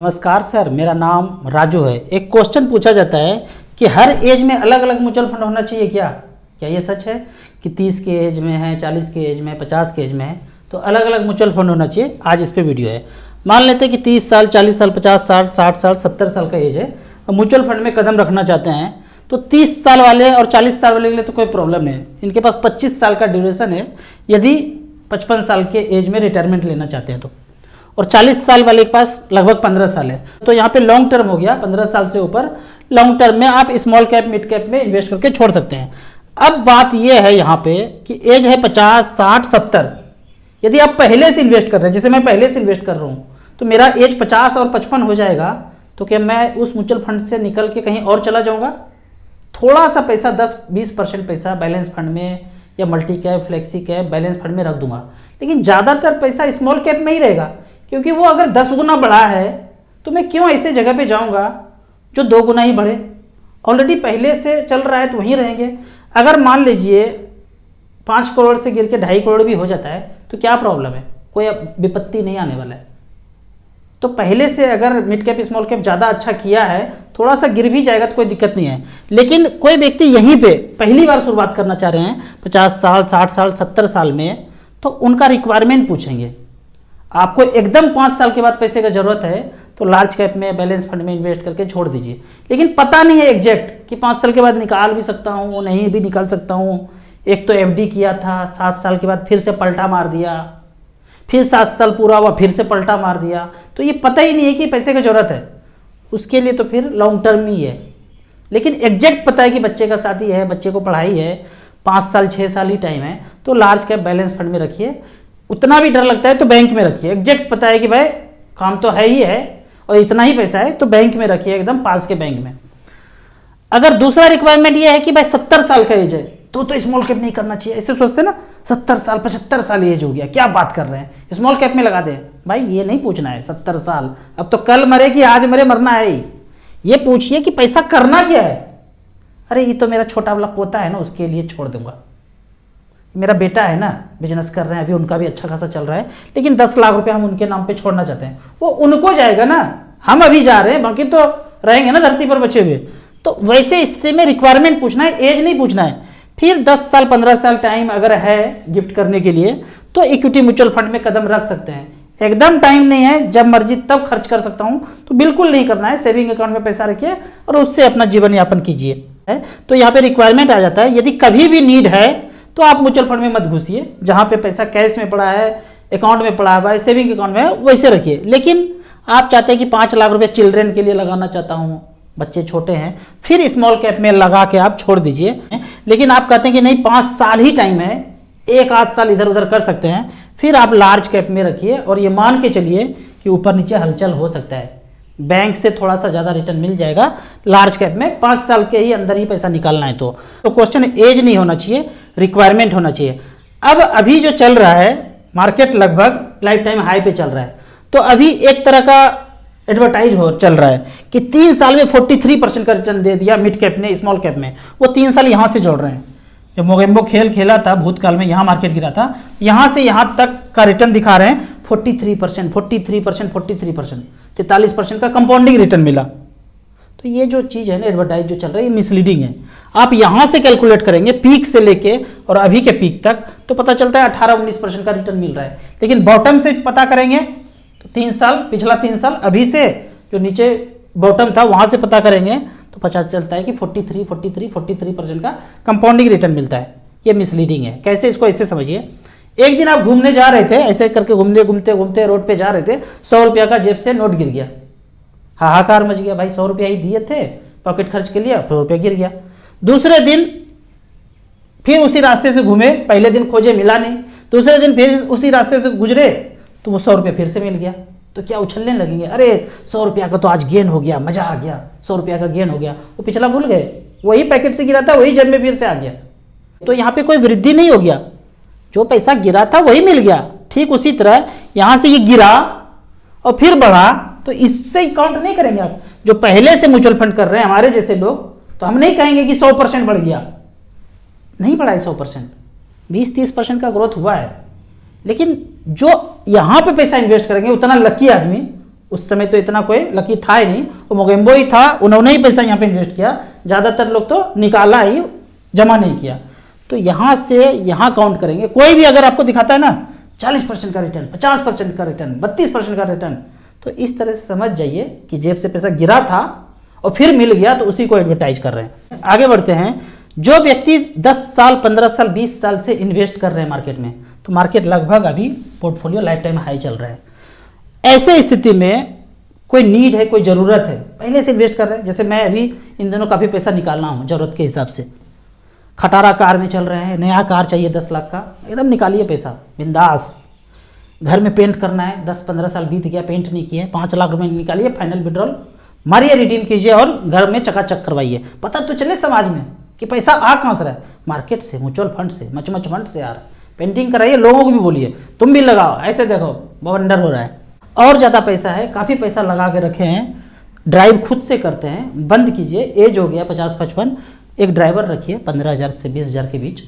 नमस्कार सर, मेरा नाम राजू है। एक क्वेश्चन पूछा जाता है कि हर एज में अलग अलग म्यूचुअल फंड होना चाहिए क्या? क्या ये सच है कि 30 के एज में है, 40 के एज में, 50 के एज में है तो अलग अलग म्यूचुअल फंड होना चाहिए? आज इस पे वीडियो है। मान लेते हैं कि 30 साल, 40 साल, 50 साल, 60 साल, 70 साल का एज है और म्यूचुअल फंड में कदम रखना चाहते हैं तो 30 साल वाले और 40 साल वाले के लिए तो कोई प्रॉब्लम नहीं है। इनके पास 25 साल का ड्यूरेशन है यदि 55 साल के एज में रिटायरमेंट लेना चाहते हैं तो, और 40 साल वाले के पास लगभग 15 साल है। तो यहाँ पे लॉन्ग टर्म हो गया, 15 साल से ऊपर लॉन्ग टर्म में आप स्मॉल कैप मिड कैप में इन्वेस्ट करके छोड़ सकते हैं। अब बात यह है यहाँ पे कि एज है 50, 60, 70। यदि आप पहले से इन्वेस्ट कर रहे हैं, जैसे मैं पहले से इन्वेस्ट कर रहा हूँ तो मेरा एज 50 और 55 हो जाएगा, तो क्या मैं उस म्यूचुअल फंड से निकल के कहीं और चला जाऊँगा? थोड़ा सा पैसा 10-20% पैसा बैलेंस फंड में या multi cap, flexi cap, balance fund में रख दूंगा, लेकिन ज़्यादातर पैसा स्मॉल कैप में ही रहेगा, क्योंकि वो अगर 10 गुना बढ़ा है तो मैं क्यों ऐसे जगह पे जाऊंगा जो 2 गुना ही बढ़े? ऑलरेडी पहले से चल रहा है तो वहीं रहेंगे। अगर मान लीजिए 5 करोड़ से गिर के 2.5 करोड़ भी हो जाता है तो क्या प्रॉब्लम है? कोई विपत्ति नहीं आने वाला है। तो पहले से अगर मिड कैप स्मॉल कैप ज़्यादा अच्छा किया है, थोड़ा सा गिर भी जाएगा तो कोई दिक्कत नहीं है। लेकिन कोई व्यक्ति यहीं पे पहली बार शुरुआत करना चाह रहे हैं 50 साल, 60 साल, 70 साल में, तो उनका रिक्वायरमेंट पूछेंगे। आपको एकदम 5 साल के बाद पैसे का जरूरत है तो लार्ज कैप में, बैलेंस फंड में इन्वेस्ट करके छोड़ दीजिए। लेकिन पता नहीं है एग्जैक्ट कि 5 साल के बाद निकाल भी सकता हूँ, नहीं भी निकाल सकता हूँ। एक तो एफडी किया था, 7 साल के बाद फिर से पलटा मार दिया, फिर 7 साल पूरा हुआ फिर से पलटा मार दिया, तो ये पता ही नहीं है कि पैसे की जरूरत है। उसके लिए तो फिर लॉन्ग टर्म ही है। लेकिन एग्जैक्ट पता है कि बच्चे का शादी है, बच्चे को पढ़ाई है, 5 साल 6 साल ही टाइम है, तो लार्ज कैप बैलेंस फंड में रखिए। उतना भी डर लगता है तो बैंक में रखिए। एग्जैक्ट पता है कि भाई काम तो है ही है और इतना ही पैसा है तो बैंक में रखिए, एकदम पास के बैंक में। अगर दूसरा रिक्वायरमेंट ये है कि भाई 70 साल का एज है तो स्मॉल कैप नहीं करना चाहिए, ऐसे सोचते ना, 70 साल 75 साल एज हो गया, क्या बात कर रहे हैं, स्मॉल कैप में लगा दे। भाई ये नहीं पूछना है 70 साल अब तो कल मरे कि आज मरे, मरना है ही। ये पूछिए कि पैसा करना क्या है। अरे ये तो मेरा छोटा वाला पोता है ना, उसके लिए छोड़ दूंगा। मेरा बेटा है ना, बिजनेस कर रहे हैं अभी, उनका भी अच्छा खासा चल रहा है, लेकिन 10 लाख रुपए हम उनके नाम पे छोड़ना चाहते हैं, वो उनको जाएगा ना, हम अभी जा रहे हैं, बाकी तो रहेंगे ना धरती पर बचे हुए। तो वैसे स्थिति में रिक्वायरमेंट पूछना है, एज नहीं पूछना है। फिर 10 साल 15 साल टाइम अगर है गिफ्ट करने के लिए तो इक्विटी म्यूचुअल फंड में कदम रख सकते हैं। एकदम टाइम नहीं है, जब मर्जी तब खर्च कर सकता हूं तो बिल्कुल नहीं करना है। सेविंग अकाउंट में पैसा रखिए और उससे अपना जीवन यापन कीजिए। तो यहाँ पे रिक्वायरमेंट आ जाता है, यदि कभी भी नीड है तो आप म्यूचुअल फंड में मत घुसिए। जहां पे पैसा कैश में पड़ा है, अकाउंट में पड़ा हुआ है, सेविंग अकाउंट में है, वैसे रखिए। लेकिन आप चाहते हैं कि 5 लाख रुपए चिल्ड्रन के लिए लगाना चाहता हूं, बच्चे छोटे हैं, फिर स्मॉल कैप में लगा के आप छोड़ दीजिए। लेकिन आप कहते हैं कि नहीं 5 साल ही टाइम है, 1-8 साल इधर उधर कर सकते हैं, फिर आप लार्ज कैप में रखिए और ये मान के चलिए कि ऊपर नीचे हलचल हो सकता है, बैंक से थोड़ा सा ज़्यादा रिटर्न मिल जाएगा लार्ज कैप में। 5 साल के ही अंदर ही पैसा निकालना है तो क्वेश्चन एज नहीं होना चाहिए, रिक्वायरमेंट होना चाहिए। अब अभी जो चल रहा है मार्केट लगभग लाइफ टाइम हाई पे चल रहा है, तो अभी एक तरह का एडवर्टाइज हो चल रहा है कि 3 साल में 43% का रिटर्न दे दिया मिड कैप ने, स्मॉल कैप में। वो 3 साल यहाँ से जोड़ रहे हैं। जब मोगेम्बो खेल खेला था भूतकाल में, यहाँ मार्केट गिरा था, यहाँ से यहाँ तक का रिटर्न दिखा रहे हैं 43%, 43%, 43%, 43% का कंपाउंडिंग रिटर्न मिला। तो ये जो चीज़ है ना एडवर्टाइज जो चल रहा है ये मिसलीडिंग है। आप यहाँ से कैलकुलेट करेंगे पीक से लेके और अभी के पीक तक तो पता चलता है 18-19% का रिटर्न मिल रहा है। लेकिन बॉटम से पता करेंगे तो 3 साल, पिछला 3 साल, अभी से जो नीचे बॉटम था वहाँ से पता करेंगे तो पता चलता है कि 43% का कंपाउंडिंग रिटर्न मिलता है। ये मिसलीडिंग है। कैसे? इसको ऐसे समझिए, एक दिन आप घूमने जा रहे थे, ऐसे करके घूमते रोड पे जा रहे थे, 100 रुपया का जेब से नोट गिर गया, हाहाकार मच गया। भाई 100 रुपया ही दिए थे पॉकेट खर्च के लिए, 100 रुपया गिर गया। दूसरे दिन फिर उसी रास्ते से घूमे, पहले दिन खोजे मिला नहीं, दूसरे दिन फिर उसी रास्ते से गुजरे तो वो 100 रुपया फिर से मिल गया। तो क्या उछलने लगेंगे, अरे 100 रुपया का तो आज गेन हो गया, मजा आ गया, 100 रुपया का गेन हो गया। वो पिछला भूल गए, वही पैकेट से गिरा था वही जेब में फिर से आ गया। तो यहाँ पे कोई वृद्धि नहीं हो गया, जो पैसा गिरा था वही मिल गया। ठीक उसी तरह यहां से ये गिरा और फिर बढ़ा, तो इससे ही काउंट नहीं करेंगे आप। जो पहले से म्यूचुअल फंड कर रहे हैं हमारे जैसे लोग, तो हम नहीं कहेंगे कि 100% बढ़ गया, नहीं बढ़ा है 100%, 20-30% का ग्रोथ हुआ है। लेकिन जो यहां पे पैसा इन्वेस्ट करेंगे उतना लकी आदमी उस समय तो इतना कोई लकी था ही नहीं, वो मोगेम्बो ही था, उन्होंने ही पैसा यहाँ पे इन्वेस्ट किया, ज़्यादातर लोग तो निकाला ही, जमा नहीं किया। तो यहाँ से यहाँ काउंट करेंगे, कोई भी अगर आपको दिखाता है ना 40% का रिटर्न, 50% का रिटर्न, 32% का रिटर्न, तो इस तरह से समझ जाइए कि जेब से पैसा गिरा था और फिर मिल गया, तो उसी को एडवर्टाइज कर रहे हैं। आगे बढ़ते हैं। जो व्यक्ति 10 साल, 15 साल, 20 साल से इन्वेस्ट कर रहे हैं मार्केट में, तो मार्केट लगभग अभी पोर्टफोलियो लाइफ टाइम हाई चल रहा है। ऐसे स्थिति में कोई नीड है, कोई ज़रूरत है, पहले से इन्वेस्ट कर रहे हैं। जैसे मैं अभी इन दिनों काफ़ी पैसा निकालना हूँ ज़रूरत के हिसाब से, खटारा कार में चल रहे हैं, नया कार चाहिए 10 लाख का, एकदम निकालिए पैसा बिंदास। घर में पेंट करना है, 10-15 साल बीत गया, पेंट नहीं किए, 5 लाख रुपए निकालिए, फाइनल विड्रॉल मारिए, रिडीम कीजिए और घर में चकाचक करवाइए। पता तो चले समाज में कि पैसा आ कहाँ से रहा है, मार्केट से, म्यूचुअल फंड से, मच फंड से आ रहा है। पेंटिंग कराइए, लोगों को भी बोलिए तुम भी लगाओ, ऐसे देखो बवंडर हो रहा है। और ज़्यादा पैसा है, काफ़ी पैसा लगा के रखे हैं, ड्राइव खुद से करते हैं, बंद कीजिए। एज हो गया 50-55, एक ड्राइवर रखिए 15,000 से 20,000 के बीच,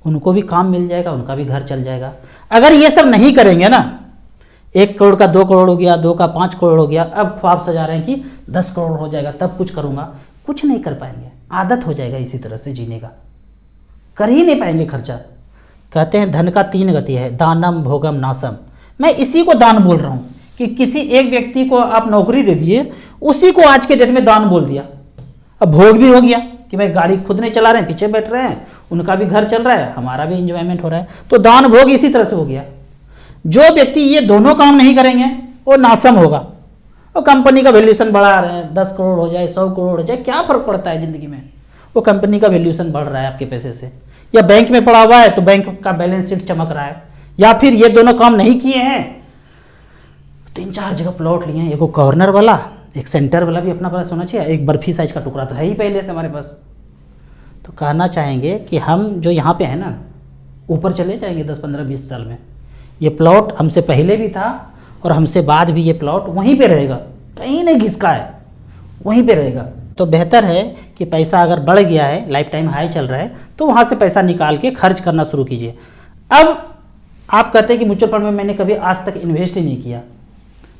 उनको भी काम मिल जाएगा, उनका भी घर चल जाएगा। अगर ये सब नहीं करेंगे ना, 1 करोड़ का 2 करोड़ हो गया, 2 का 5 करोड़ हो गया, अब ख्वाब सजा रहे हैं कि 10 करोड़ हो जाएगा तब कुछ करूँगा, कुछ नहीं कर पाएंगे। आदत हो जाएगा इसी तरह से जीने का, कर ही नहीं पाएंगे खर्चा। कहते हैं धन का 3 गति है, दानम, भोगम, नाशम। मैं इसी को दान बोल रहा हूँ कि किसी एक व्यक्ति को आप नौकरी दे दिए, उसी को आज के डेट में दान बोल दिया। अब भोग भी हो गया कि भाई गाड़ी खुद नहीं चला रहे हैं, पीछे बैठ रहे हैं, उनका भी घर चल रहा है, हमारा भी इंजॉयमेंट हो रहा है, तो दान भोग इसी तरह से हो गया। जो व्यक्ति ये दोनों काम नहीं करेंगे वो नासम होगा। और कंपनी का वैल्यूएशन बढ़ा रहे हैं, 10 करोड़ हो जाए, 100 करोड़ हो जाए, क्या फर्क पड़ता है ज़िंदगी में, वो कंपनी का वैल्यूएशन बढ़ रहा है आपके पैसे से। या बैंक में पड़ा हुआ है तो बैंक का बैलेंस शीट चमक रहा है। या फिर ये दोनों काम नहीं किए हैं, 3-4 जगह प्लॉट लिए हैं, एक कॉर्नर वाला, एक सेंटर वाला भी अपना पास होना चाहिए, एक बर्फी साइज का टुकड़ा तो है ही पहले से हमारे पास। तो कहना चाहेंगे कि हम जो यहाँ पे हैं ना, ऊपर चले जाएंगे 10, 15, 20 साल में। ये प्लॉट हमसे पहले भी था और हमसे बाद भी ये प्लॉट वहीं पे रहेगा, कहीं नहीं घिसका है, वहीं पे रहेगा। तो बेहतर है कि पैसा अगर बढ़ गया है, लाइफ टाइम हाई चल रहा है, तो वहाँ से पैसा निकाल के खर्च करना शुरू कीजिए। अब आप कहते हैं कि म्यूचुअल फंड में मैंने कभी आज तक इन्वेस्ट ही नहीं किया,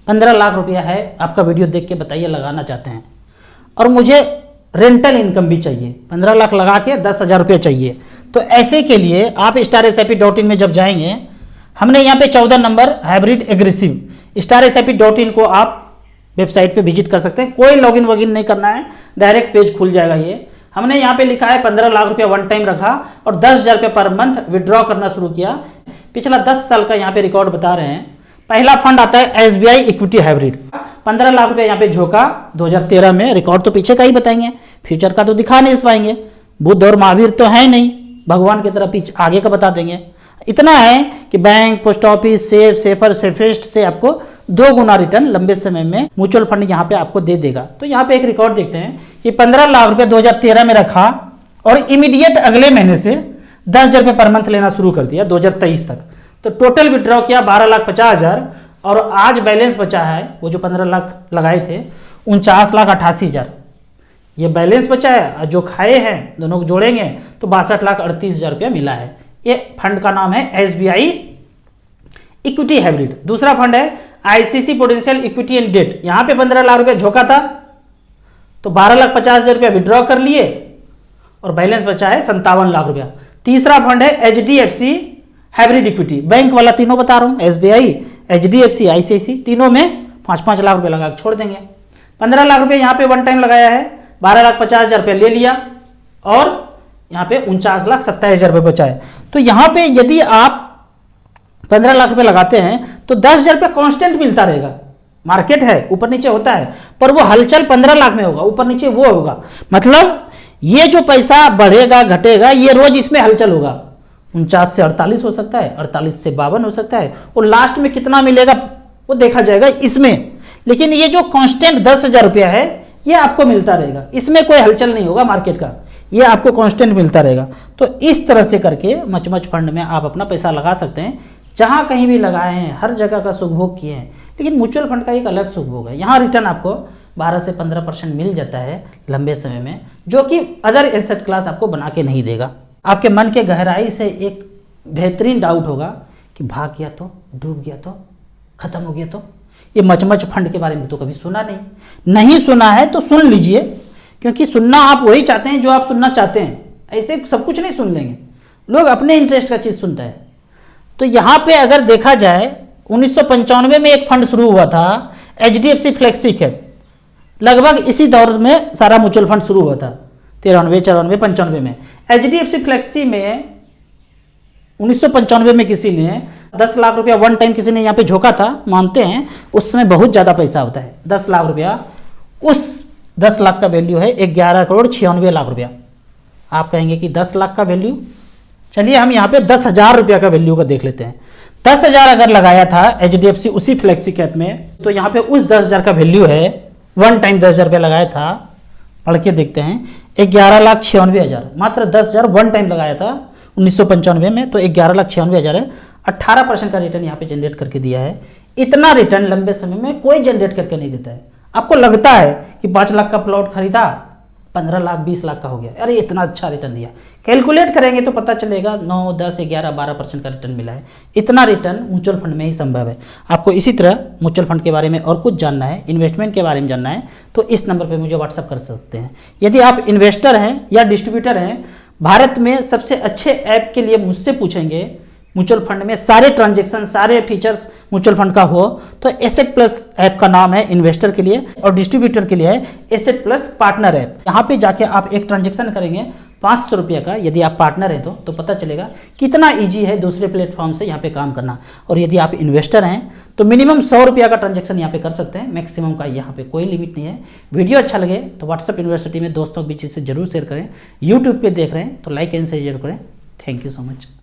15 लाख रुपया है, आपका वीडियो देख के बताइए लगाना चाहते हैं, और मुझे रेंटल इनकम भी चाहिए, 15 लाख लगा के 10,000 रुपये चाहिए। तो ऐसे के लिए आप StarSIP.in में जब जाएंगे, हमने यहाँ पे 14 नंबर हाइब्रिड एग्रेसिव, StarSIP.in को आप वेबसाइट पे विजिट कर सकते हैं। कोई लॉगिन वॉगिन नहीं करना है, डायरेक्ट पेज खुल जाएगा। ये हमने यहाँ पे लिखा है 15 लाख रुपया वन टाइम रखा और 10,000 रुपये पर मंथ विड्रॉ करना शुरू किया। पिछला 10 साल का यहाँ पे रिकॉर्ड बता रहे हैं। पहला फंड आता है SBI इक्विटी हाइब्रिड, 15 लाख रुपया यहाँ पे झोंका 2013 में। रिकॉर्ड तो पीछे का ही बताएंगे, फ्यूचर का तो दिखा नहीं पाएंगे, बुद्ध और महावीर तो है नहीं, भगवान की तरह पीछे आगे का बता देंगे। इतना है कि bank, post office, safe, safer, safest से आपको 2 गुना रिटर्न लंबे समय में म्यूचुअल फंड यहाँ पे आपको दे देगा। तो यहाँ पे एक रिकॉर्ड देखते हैं कि 15 लाख रुपए 2013 में रखा और इमीडिएट अगले महीने से 10,000 रुपये पर मंथ लेना शुरू कर दिया 2023 तक। तो टोटल विड्रॉ किया 12,50,000 और आज बैलेंस बचा है, वो जो 15 लाख लगाए थे 49,88,000 ये बैलेंस बचा है। जो खाए हैं दोनों को जोड़ेंगे तो 62,38,000 रुपया मिला है। ये फंड का नाम है SBI इक्विटी हाइब्रिड। दूसरा फंड है ICC potential equity and debt. यहां पे 15 लाख रुपया झोंका था तो 12,50,000 रुपया विड्रॉ कर लिए और बैलेंस बचा है 57 लाख रुपया। तीसरा फंड है HDFC हाइब्रिड इक्विटी, बैंक वाला तीनों बता रहा हूं, SBI, HDFC, ICICI, तीनों में 5-5 लाख रुपया लगा छोड़ देंगे। 15 लाख रुपया यहां पे वन टाइम लगाया है, 12,50,000 रुपया ले लिया और यहाँ पे 49,27,000 रुपये बचा है। तो यहाँ पे यदि आप 15 लाख रुपए लगाते हैं तो 10,000 रुपये कांस्टेंट मिलता रहेगा। मार्केट है, ऊपर नीचे होता है, पर वो हलचल 15 लाख में होगा, ऊपर नीचे वो होगा। मतलब ये जो पैसा बढ़ेगा घटेगा, ये रोज इसमें हलचल होगा। 49 से 48 हो सकता है, 48 से 52 हो सकता है, और लास्ट में कितना मिलेगा वो देखा जाएगा इसमें। लेकिन ये जो कांस्टेंट 10,000 रुपया है ये आपको मिलता रहेगा, इसमें कोई हलचल नहीं होगा मार्केट का, ये आपको कांस्टेंट मिलता रहेगा। तो इस तरह से करके मच फंड में आप अपना पैसा लगा सकते हैं। जहां कहीं भी लगाए हैं हर जगह का सुखभोग किए हैं, लेकिन म्यूचुअल फंड का एक अलग सुखभोग है। यहाँ रिटर्न आपको 12 से 15% मिल जाता है लंबे समय में, जो कि अदर एसेट क्लास आपको बना के नहीं देगा। आपके मन के गहराई से एक बेहतरीन डाउट होगा कि भाग गया तो, डूब गया तो, खत्म हो गया तो, ये मचमच फंड के बारे में तो कभी सुना नहीं सुना है तो सुन लीजिए, क्योंकि सुनना आप वही चाहते हैं जो आप सुनना चाहते हैं, ऐसे सब कुछ नहीं सुन लेंगे, लोग अपने इंटरेस्ट का चीज़ सुनता है। तो यहाँ पे अगर देखा जाए 1995 में एक फंड शुरू हुआ था HDFC फ्लेक्सी कैप, लगभग इसी दौर में सारा म्यूचुअल फंड शुरू हुआ था 93, 94, 95 में। HDFC फ्लेक्सी में 1995 में किसी ने 10 लाख रुपया वन टाइम किसी ने यहाँ पे झोंका था, मानते हैं उस समय बहुत ज़्यादा पैसा होता है 10 लाख रुपया, उस 10 लाख का वैल्यू है 11 करोड़ 96 लाख रुपया। आप कहेंगे कि 10 लाख का वैल्यू, चलिए हम यहाँ पे 10,000 रुपया का वैल्यू का देख लेते हैं। 10,000 अगर लगाया था HDFC उसी फ्लेक्सी कैप में, तो यहाँ पे उस 10,000 का वैल्यू है, वन टाइम 10,000 रुपया लगाया था, पढ़ के देखते हैं 11,96,000, मात्र 10,000 वन टाइम लगाया था 1995 में, तो 11,96,000 है। 18% का रिटर्न यहाँ पे जनरेट करके दिया है। इतना रिटर्न लंबे समय में कोई जनरेट करके नहीं देता है। आपको लगता है कि 5 लाख का प्लॉट खरीदा 15 लाख 20 लाख का हो गया, अरे इतना अच्छा रिटर्न दिया, कैलकुलेट करेंगे तो पता चलेगा 9, 10, 11, 12% का रिटर्न मिला है। इतना रिटर्न म्यूचुअल फंड में ही संभव है। आपको इसी तरह म्यूचुअल फंड के बारे में और कुछ जानना है, इन्वेस्टमेंट के बारे में जानना है, तो इस नंबर पर मुझे व्हाट्सअप कर सकते हैं। यदि आप इन्वेस्टर हैं या डिस्ट्रीब्यूटर हैं, भारत में सबसे अच्छे ऐप के लिए मुझसे पूछेंगे, म्यूचुअल फंड में सारे ट्रांजेक्शन सारे फीचर्स म्यूचुअल फंड का हो, तो एसेट प्लस ऐप का नाम है इन्वेस्टर के लिए, और डिस्ट्रीब्यूटर के लिए है एसेट प्लस पार्टनर ऐप। यहाँ पे जाके आप एक ट्रांजेक्शन करेंगे 500 रुपये का, यदि आप पार्टनर हैं तो पता चलेगा कितना ईजी है दूसरे प्लेटफॉर्म से यहाँ पे काम करना। और यदि आप इन्वेस्टर हैं तो मिनिमम 100 रुपये का ट्रांजेक्शन यहाँ पे कर सकते हैं, मैक्सिमम का यहाँ पे कोई लिमिट नहीं है। वीडियो अच्छा लगे तो व्हाट्सअप यूनिवर्सिटी में दोस्तों के बीच इसे जरूर शेयर करें। यूट्यूब पे देख रहे हैं तो लाइक एंड शेयर जरूर करें। Thank you so much.